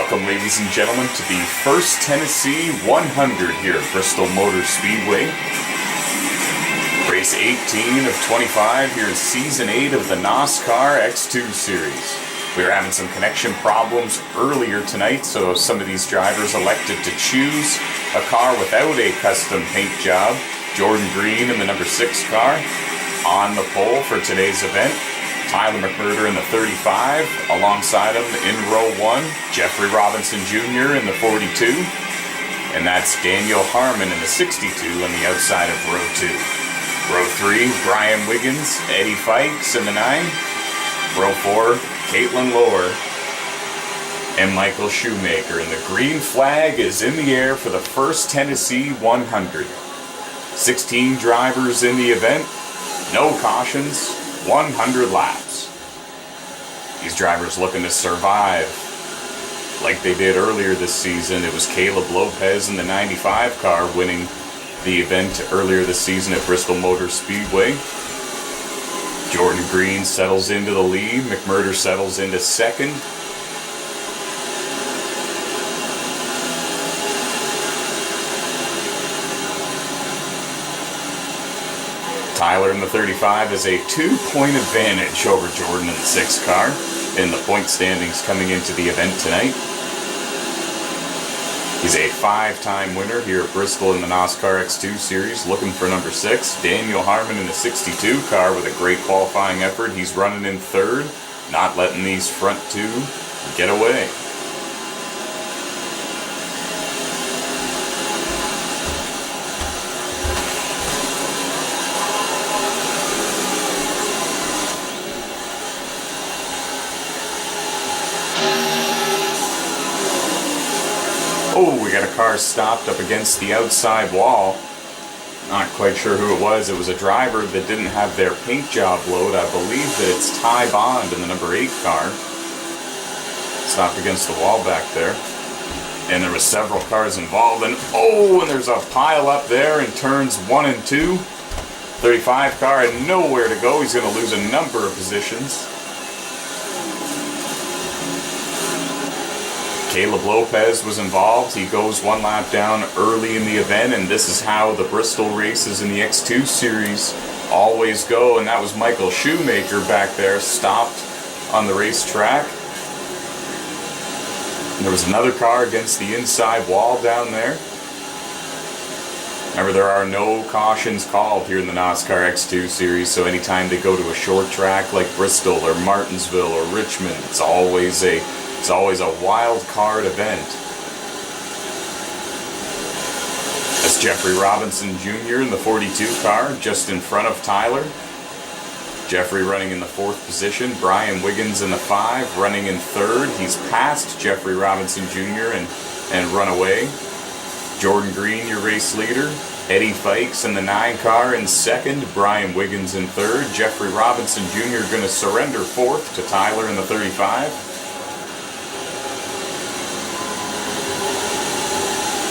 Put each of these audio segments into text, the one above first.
Welcome, ladies and gentlemen, to the first Tennessee 100 here at Bristol Motor Speedway. Race 18 of 25 here in Season 8 of the NOSSCAR X2 Series. We were having some connection problems earlier tonight, so some of these drivers elected to choose a car without a custom paint job. Jordan Green in the number 6 car on the pole for today's event. Tyler McMurder in the 35, alongside him in row 1, Jeffrey Robinson Jr. in the 42, and that's Daniel Harmon in the 62 on the outside of row 2. Row 3, Brian Wiggins, Eddie Fikes in the 9, row 4, Caitlin Lohr, and Michael Shoemaker, and the green flag is in the air for the first Tennessee 100. 16 drivers in the event, no cautions, 100 laps. These drivers looking to survive like they did earlier this season. It was Caleb Lopez in the 95 car winning the event earlier this season at Bristol Motor Speedway. Jordan Green settles into the lead. McMurder settles into second. Tyler in the 35 has a 2-point advantage over Jordan in the 6 car in the point standings coming into the event tonight. He's a 5-time winner here at Bristol in the NOSSCAR X2 Series, looking for number 6. Daniel Harmon in the 62 car with a great qualifying effort. He's running in 3rd, not letting these front 2 get away. Oh, we got a car stopped up against the outside wall. Not quite sure who it was. It was a driver that didn't have their paint job load. I believe that it's Ty Bond in the number 8 car. Stopped against the wall back there. And there were several cars involved. And there's a pile up there in turns 1 and 2. 35 car had nowhere to go. He's going to lose a number of positions. Caleb Lopez was involved. He goes 1 lap down early in the event, and this is how the Bristol races in the X2 Series always go, and that was Michael Shoemaker back there, stopped on the racetrack. And there was another car against the inside wall down there. Remember, there are no cautions called here in the NOSSCAR X2 Series, so anytime they go to a short track like Bristol or Martinsville or Richmond, it's always a wild card event. That's Jeffrey Robinson Jr. in the 42 car, just in front of Tyler. Jeffrey running in the 4th position. Brian Wiggins in the 5, running in 3rd. He's passed Jeffrey Robinson Jr. and run away. Jordan Green, your race leader. Eddie Fikes in the 9 car in 2nd. Brian Wiggins in 3rd. Jeffrey Robinson Jr. going to surrender 4th to Tyler in the 35.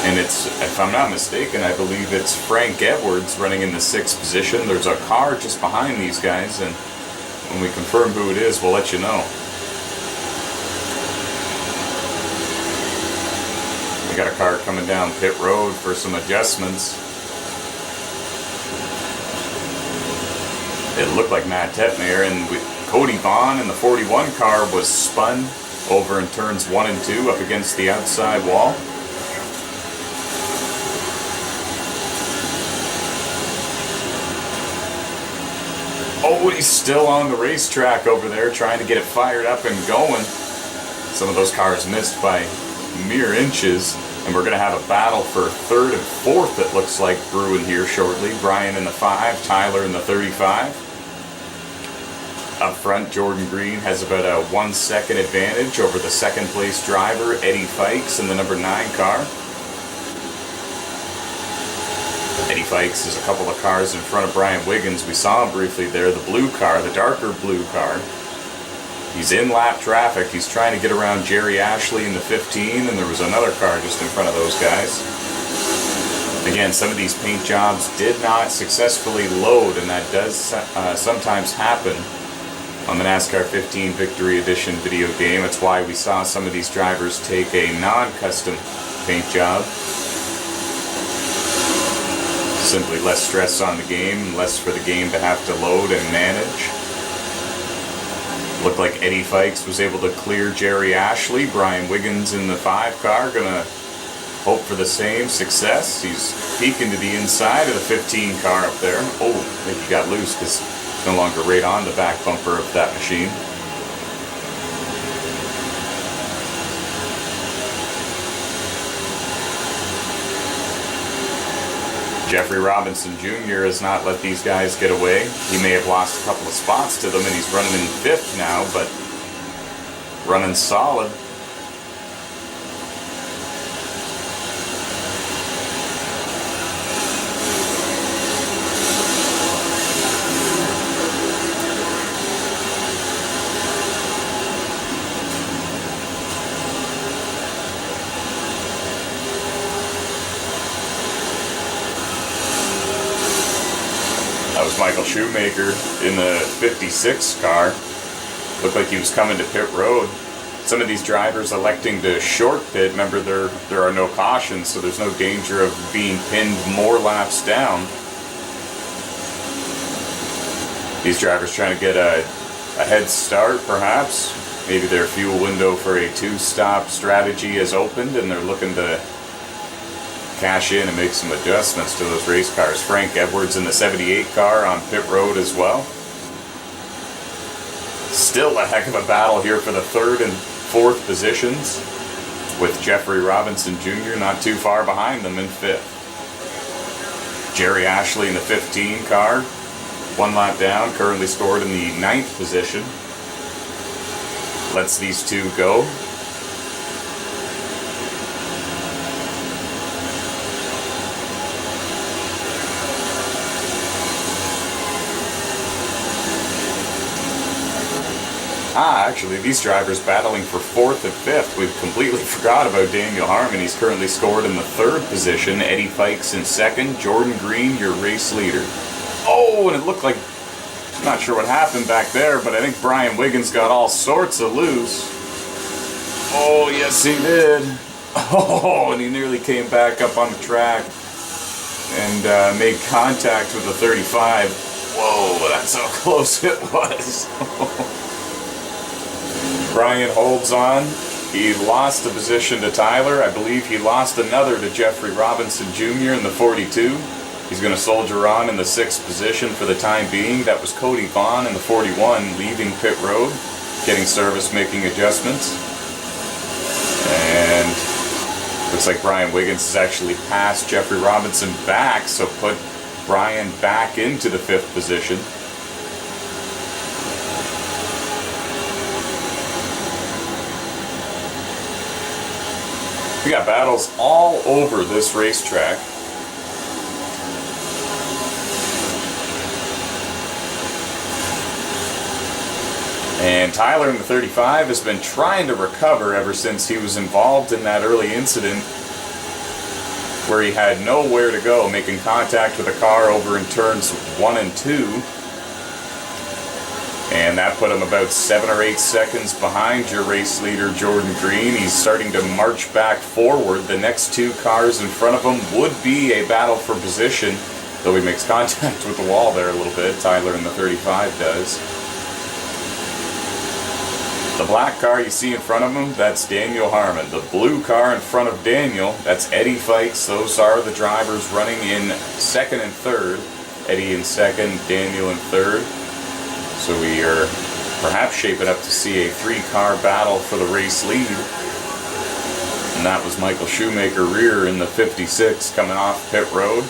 And it's, if I'm not mistaken, I believe it's Frank Edwards running in the 6th position. There's a car just behind these guys, and when we confirm who it is, we'll let you know. We got a car coming down pit road for some adjustments. It looked like Matt Tetmeyer, and Cody Vaughn in the 41 car was spun over in turns 1 and 2 up against the outside wall. Oh, he's still on the racetrack over there trying to get it fired up and going. Some of those cars missed by mere inches. And we're going to have a battle for 3rd and 4th, it looks like, brewing here shortly. Brian in the 5, Tyler in the 35. Up front, Jordan Green has about a 1-second advantage over the 2nd place driver, Eddie Fikes, in the number 9 car. Eddie Fikes is a couple of cars in front of Brian Wiggins. We saw him briefly there, the blue car, the darker blue car. He's in lap traffic. He's trying to get around Jerry Ashley in the 15, and there was another car just in front of those guys. Again, some of these paint jobs did not successfully load, and that does sometimes happen on the NASCAR 15 Victory Edition video game. It's why we saw some of these drivers take a non-custom paint job. Simply less stress on the game, less for the game to have to load and manage. Looked like Eddie Fikes was able to clear Jerry Ashley. Brian Wiggins in the 5 car, gonna hope for the same success. He's peeking to the inside of the 15 car up there. Oh, I think he got loose because it's no longer right on the back bumper of that machine. Jeffrey Robinson Jr. has not let these guys get away. He may have lost a couple of spots to them, and he's running in 5th now, but running solid. That was Michael Shoemaker in the 56 car. Looked like he was coming to pit road. Some of these drivers electing to short pit. Remember, there are no cautions, so there's no danger of being pinned more laps down. These drivers trying to get a head start, perhaps. Maybe their fuel window for a 2-stop strategy has opened, and they're looking to cash in and make some adjustments to those race cars. Frank Edwards in the 78 car on pit road as well. Still a heck of a battle here for the 3rd and 4th positions, with Jeffrey Robinson Jr. not too far behind them in 5th. Jerry Ashley in the 15 car, 1 lap down, currently scored in the 9th position. Lets these two go. Actually, these drivers battling for 4th and 5th. We've completely forgot about Daniel Harmon. He's currently scored in the 3rd position. Eddie Fikes in 2nd. Jordan Green, your race leader. Oh, and it looked like, I'm not sure what happened back there, but I think Brian Wiggins got all sorts of loose. Oh, yes, he did. Oh, and he nearly came back up on the track and made contact with the 35. Whoa, that's how close it was. Brian holds on. He lost the position to Tyler. I believe he lost another to Jeffrey Robinson Jr. in the 42. He's going to soldier on in the 6th position for the time being. That was Cody Vaughn in the 41, leaving pit road, getting service, making adjustments. And looks like Brian Wiggins has actually passed Jeffrey Robinson back, so put Brian back into the 5th position. We got battles all over this racetrack. And Tyler in the 35 has been trying to recover ever since he was involved in that early incident where he had nowhere to go, making contact with a car over in turns 1 and 2. And that put him about 7 or 8 seconds behind your race leader, Jordan Green. He's starting to march back forward. The next 2 cars in front of him would be a battle for position, though he makes contact with the wall there a little bit. Tyler in the 35 does. The black car you see in front of him, that's Daniel Harmon. The blue car in front of Daniel, that's Eddie Fikes. Those are the drivers running in 2nd and 3rd. Eddie in 2nd, Daniel in 3rd. So we are perhaps shaping up to see a 3-car battle for the race lead. And that was Michael Shoemaker rear in the 56 coming off pit road.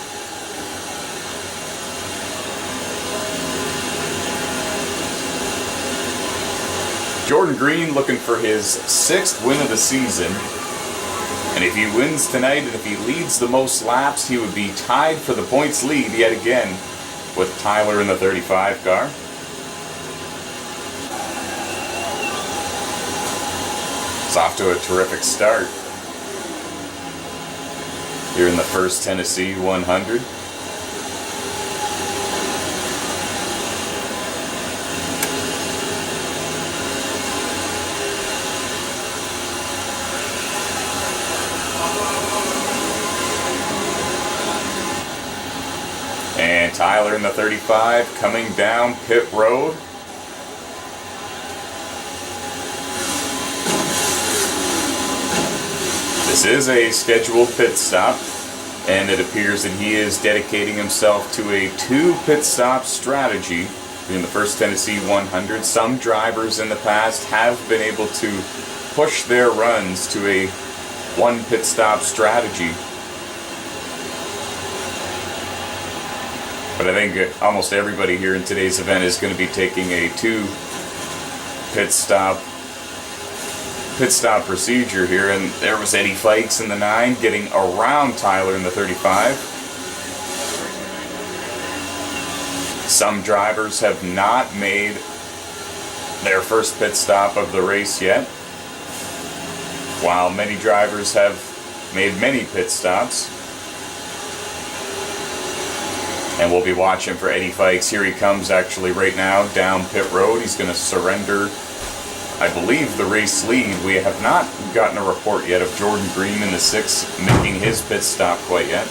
Jordan Green looking for his 6th win of the season. And if he wins tonight and if he leads the most laps, he would be tied for the points lead yet again with Tyler in the 35 car. It's off to a terrific start here in the first Tennessee 100. Tyler in the 35 coming down pit road. This is a scheduled pit stop, and it appears that he is dedicating himself to a 2 pit stop strategy in the first Tennessee 100. Some drivers in the past have been able to push their runs to a 1 pit stop strategy. But I think almost everybody here in today's event is going to be taking a 2 pit stop procedure here. And there was Eddie Fikes in the 9 getting around Tyler in the 35. Some drivers have not made their first pit stop of the race yet, while many drivers have made many pit stops. And we'll be watching for Eddie Fikes. Here he comes actually right now down pit road. He's going to surrender, I believe, the race lead. We have not gotten a report yet of Jordan Green in the 6 making his pit stop quite yet.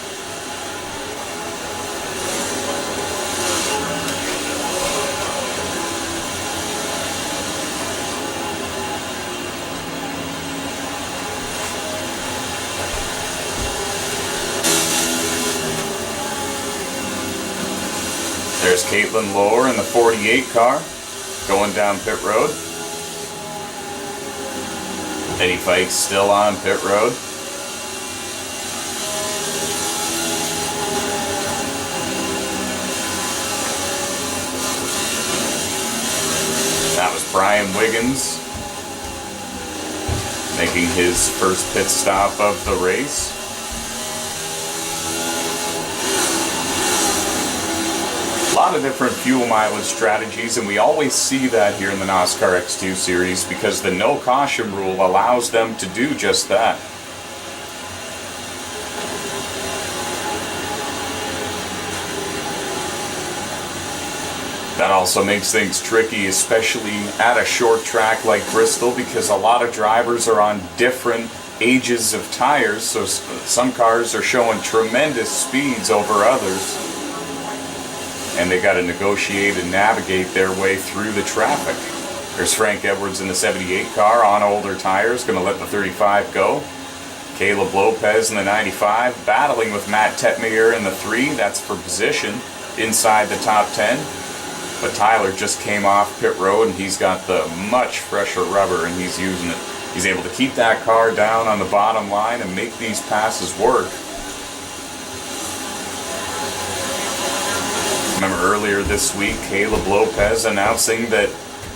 There's Caitlin Lohr in the 48 car going down pit road. Eddie Fikes still on pit road. That was Brian Wiggins making his first pit stop of the race. A lot of different fuel mileage strategies, and we always see that here in the NOSSCAR X2 series because the no caution rule allows them to do just that. That also makes things tricky, especially at a short track like Bristol, because a lot of drivers are on different ages of tires, so some cars are showing tremendous speeds over others. And they got to negotiate and navigate their way through the traffic. There's Frank Edwards in the 78 car on older tires, going to let the 35 go. Caleb Lopez in the 95, battling with Matt Tetmeyer in the 3. That's for position inside the top 10. But Tyler just came off pit road, and he's got the much fresher rubber, and he's using it. He's able to keep that car down on the bottom line and make these passes work. Remember earlier this week, Caleb Lopez announcing that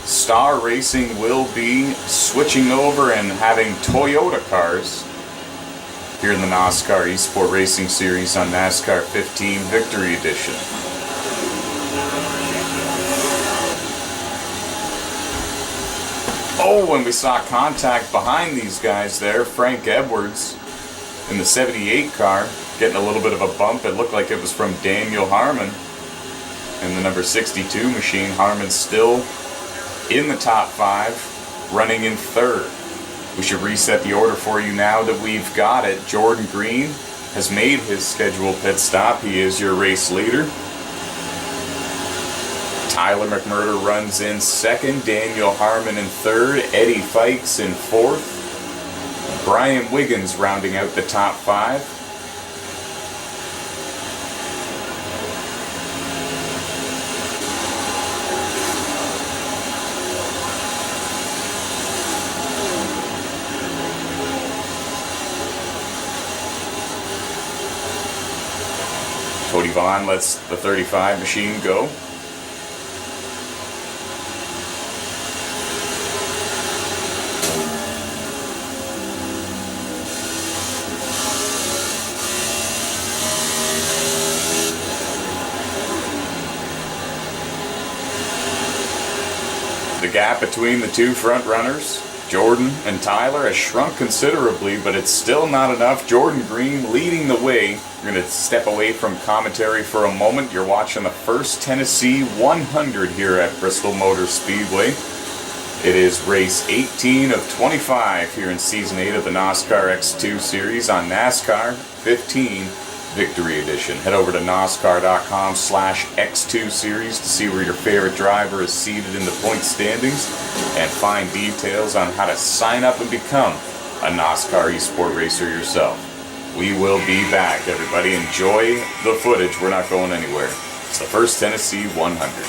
Star Racing will be switching over and having Toyota cars here in the NOSSCAR Esport Racing Series on NASCAR 15 Victory Edition. Oh, and we saw contact behind these guys there. Frank Edwards in the 78 car getting a little bit of a bump. It looked like it was from Daniel Harmon. In the number 62 machine, Harmon's still in the top 5, running in 3rd. We should reset the order for you now that we've got it. Jordan Green has made his scheduled pit stop. He is your race leader. Tyler McMurder runs in 2nd, Daniel Harmon in 3rd, Eddie Fikes in 4th, Brian Wiggins rounding out the top 5. Cody Vaughn lets the 35 machine go. The gap between the 2 front runners, Jordan and Tyler, has shrunk considerably, but it's still not enough. Jordan Green leading the way. We're going to step away from commentary for a moment. You're watching the first Tennessee 100 here at Bristol Motor Speedway. It is race 18 of 25 here in Season 8 of the NOSSCAR X2 Series on NASCAR 15 Victory Edition. Head over to NOSSCAR.com/X2 Series to see where your favorite driver is seated in the point standings and find details on how to sign up and become a NOSSCAR eSport racer yourself. We will be back, everybody. Enjoy the footage. We're not going anywhere. It's the first Tennessee 100.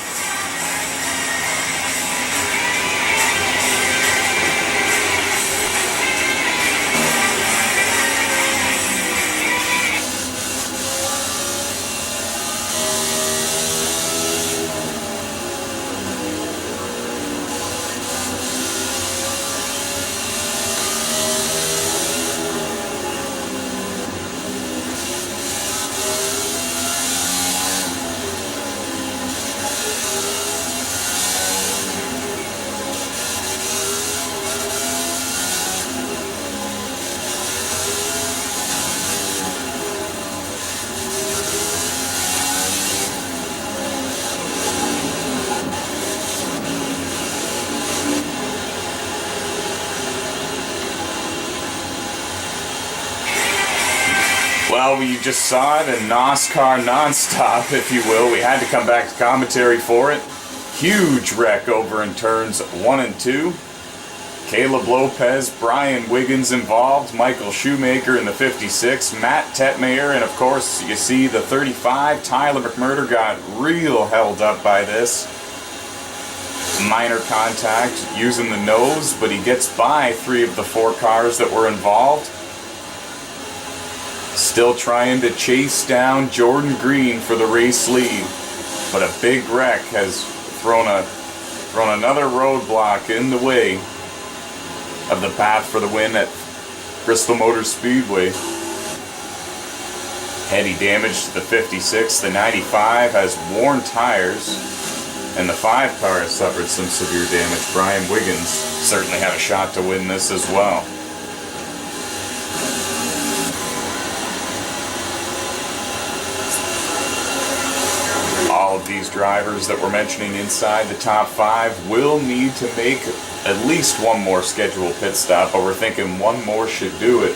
Well, you just saw it, a NOSSCAR nonstop, if you will. We had to come back to commentary for it. Huge wreck over in turns 1 and 2. Caleb Lopez, Brian Wiggins involved, Michael Shoemaker in the 56, Matt Tetmayer, and of course, you see the 35. Tyler McMurder got real held up by this. Minor contact using the nose, but he gets by 3 of the 4 cars that were involved. Still trying to chase down Jordan Green for the race lead, but a big wreck has thrown another roadblock in the way of the path for the win at Bristol Motor Speedway. Heavy damage to the 56. The 95 has worn tires, and the 5 car has suffered some severe damage. Brian Wiggins certainly had a shot to win this as well. All of these drivers that we're mentioning inside the top 5 will need to make at least one more scheduled pit stop, but we're thinking one more should do it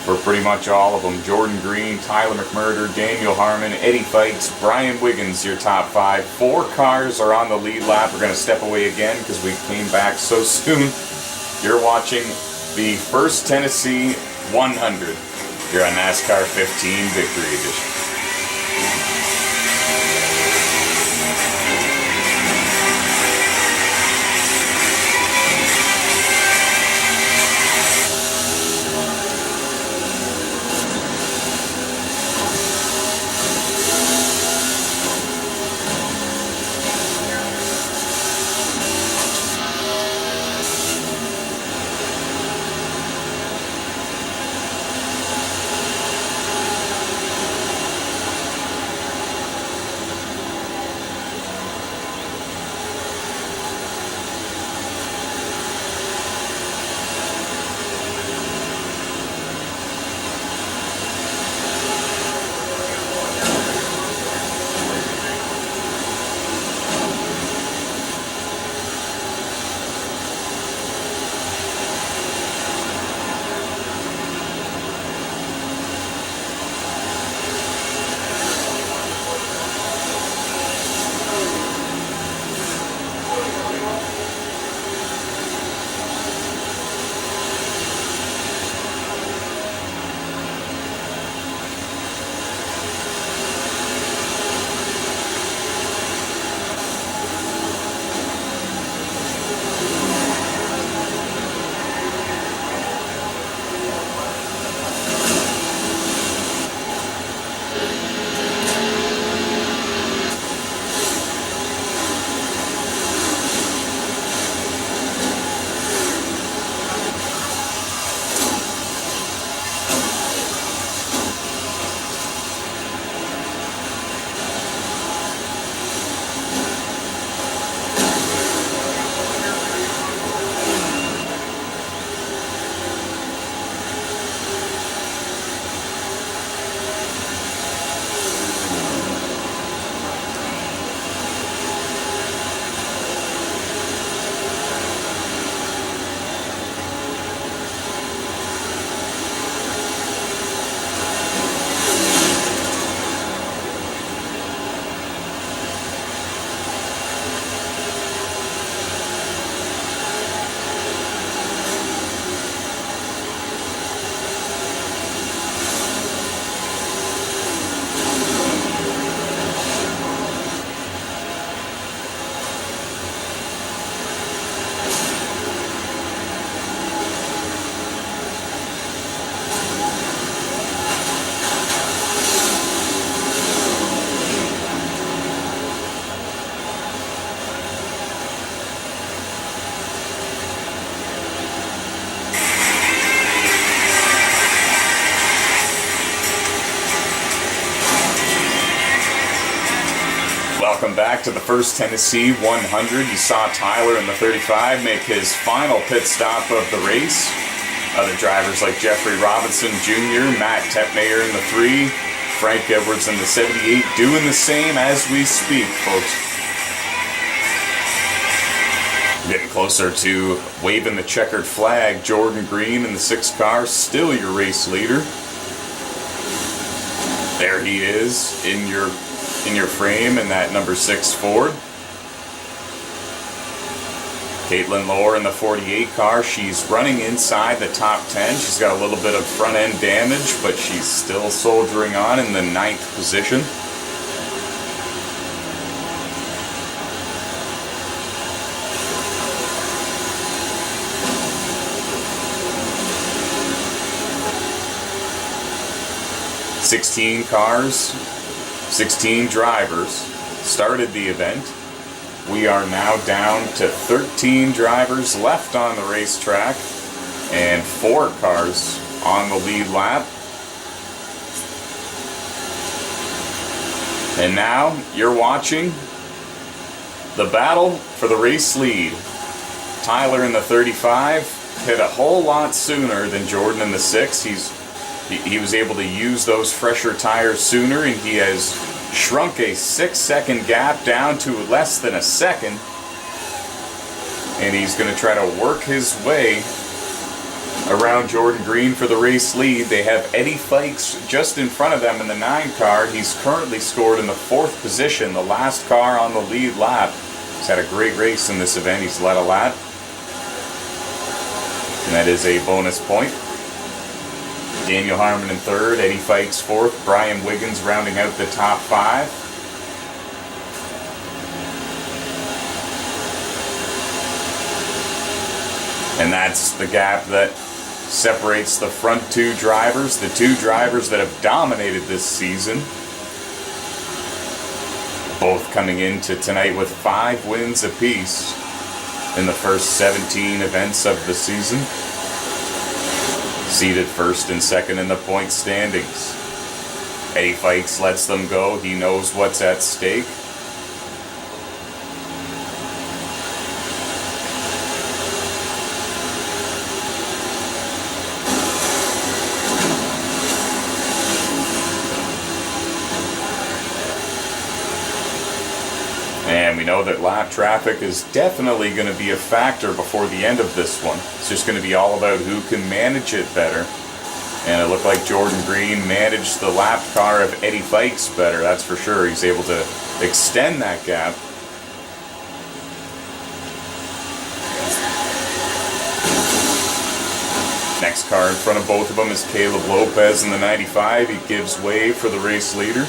for pretty much all of them. Jordan Green, Tyler McMurder, Daniel Harmon, Eddie Fikes, Brian Wiggins, your top 5. 4 cars are on the lead lap. We're going to step away again because we came back so soon. You're watching the first Tennessee 100 here on NASCAR 15 Victory Edition. welcome back to the first Tennessee 100. You saw Tyler in the 35 make his final pit stop of the race. Other drivers like Jeffrey Robinson Jr., Matt Tepmayer in the 3, Frank Edwards in the 78 doing the same as we speak, folks. Getting closer to waving the checkered flag. Jordan Green in the 6 car, still your race leader. There he is in your frame in that number 6 Ford. Caitlin Lohr in the 48 car. She's running inside the top 10. She's got a little bit of front end damage, but she's still soldiering on in the 9th position. "16 cars, 16 drivers started the event. We are now down to 13 drivers left on the racetrack and 4 cars on the lead lap. And now you're watching the battle for the race lead. Tyler in the 35 hit a whole lot sooner than Jordan in the 6. He was able to use those fresher tires sooner, and he has shrunk a 6-second gap down to less than a second. And he's going to try to work his way around Jordan Green for the race lead. They have Eddie Fikes just in front of them in the 9 car. He's currently scored in the 4th position, the last car on the lead lap. He's had a great race in this event. He's led a lap. And that is a bonus point. Daniel Harmon in 3rd, Eddie Fikes 4th, Brian Wiggins rounding out the top 5. And that's the gap that separates the front 2 drivers, the 2 drivers that have dominated this season. Both coming into tonight with 5 wins apiece in the first 17 events of the season. Seated 1st and 2nd in the point standings. Eddie Fikes lets them go. He knows what's at stake. And we know that lap traffic is definitely going to be a factor before the end of this one. It's just going to be all about who can manage it better. And it looked like Jordan Green managed the lap car of Eddie Fikes better, that's for sure. He's able to extend that gap. Next car in front of both of them is Caleb Lopez in the 95. He gives way for the race leader.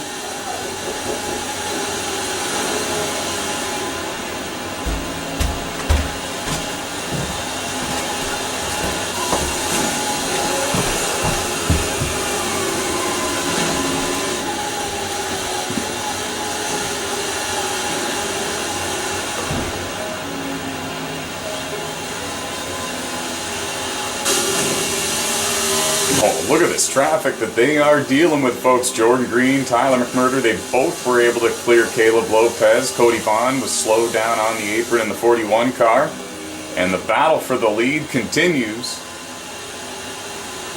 Oh, look at this traffic that they are dealing with, folks. Jordan Green, Tyler McMurder, they both were able to clear Caleb Lopez. Cody Vaughn was slowed down on the apron in the 41 car. And the battle for the lead continues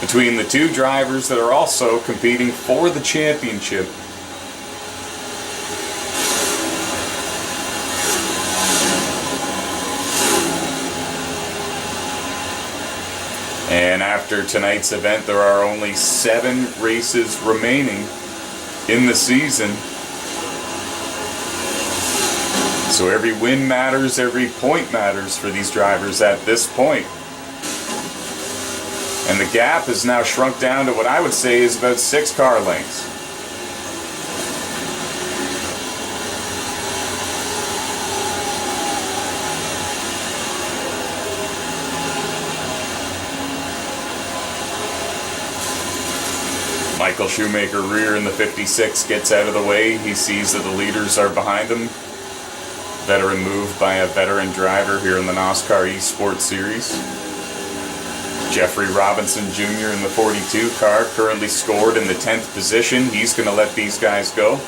between the 2 drivers that are also competing for the championship. And after tonight's event, there are only 7 races remaining in the season. So every win matters, every point matters for these drivers at this point. And the gap is now shrunk down to what I would say is about 6 car lengths. Michael Shoemaker rear in the 56 gets out of the way. He sees that the leaders are behind him. Veteran move by a veteran driver here in the NOSSCAR Esports Series. Jeffrey Robinson Jr. in the 42 car currently scored in the 10th position. He's going to let these guys go.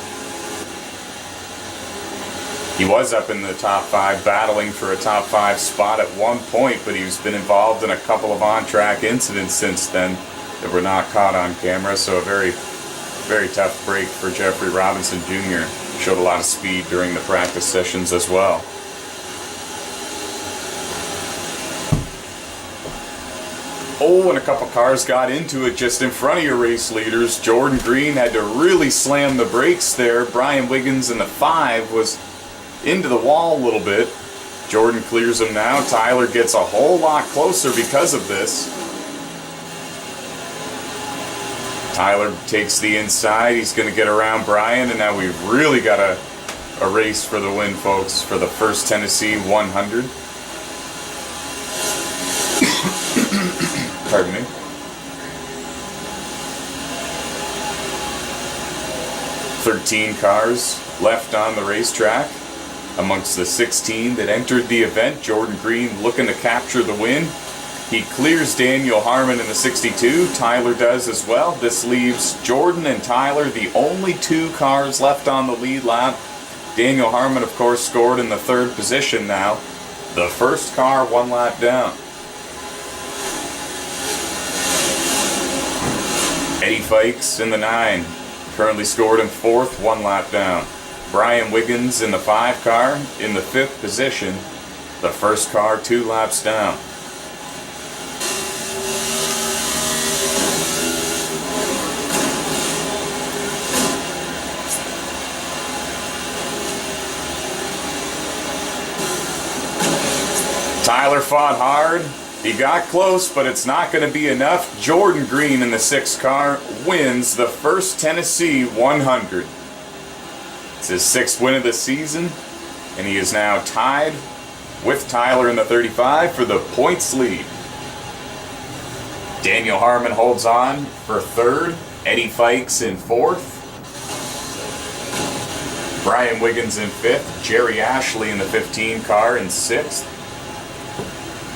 He was up in the top 5, battling for a top 5 spot at one point, but he's been involved in a couple of on-track incidents since then that were not caught on camera, so a very, very tough break for Jeffrey Robinson Jr. Showed a lot of speed during the practice sessions as well. Oh, and a couple cars got into it just in front of your race leaders. Jordan Green had to really slam the brakes there. Brian Wiggins in the 5 was into the wall a little bit. Jordan clears him now. Tyler gets a whole lot closer because of this. Tyler takes the inside. He's going to get around Brian, and now we've really got a race for the win, folks, for the first Tennessee 100. Pardon me. "13 cars left on the racetrack. Amongst the 16 that entered the event, Jordan Green looking to capture the win. He clears Daniel Harmon in the 62. Tyler does as well. This leaves Jordan and Tyler the only 2 cars left on the lead lap. Daniel Harmon, of course, scored in the 3rd position now. The first car 1 lap down. Eddie Fikes in the 9, currently scored in 4th, 1 lap down. Brian Wiggins in the 5 car in the 5th position, the first car 2 laps down. Tyler fought hard. He got close, but it's not going to be enough. Jordan Green in the 6th car wins the first Tennessee 100. It's his 6th win of the season, and he is now tied with Tyler in the 35 for the points lead. Daniel Harmon holds on for 3rd. Eddie Fikes in 4th. Brian Wiggins in 5th. Jerry Ashley in the 15 car in 6th.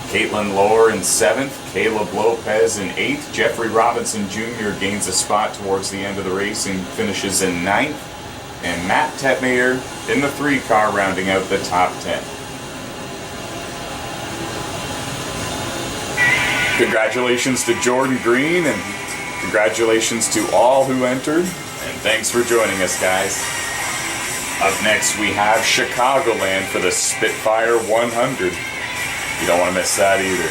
Caitlin Lohr in 7th, Caleb Lopez in 8th, Jeffrey Robinson Jr. gains a spot towards the end of the race and finishes in 9th, and Matt Tetmayer in the 3 car rounding out the top 10. Congratulations to Jordan Green, and congratulations to all who entered, and thanks for joining us, guys. Up next we have Chicagoland for the Spitfire 100. You don't want to miss that either.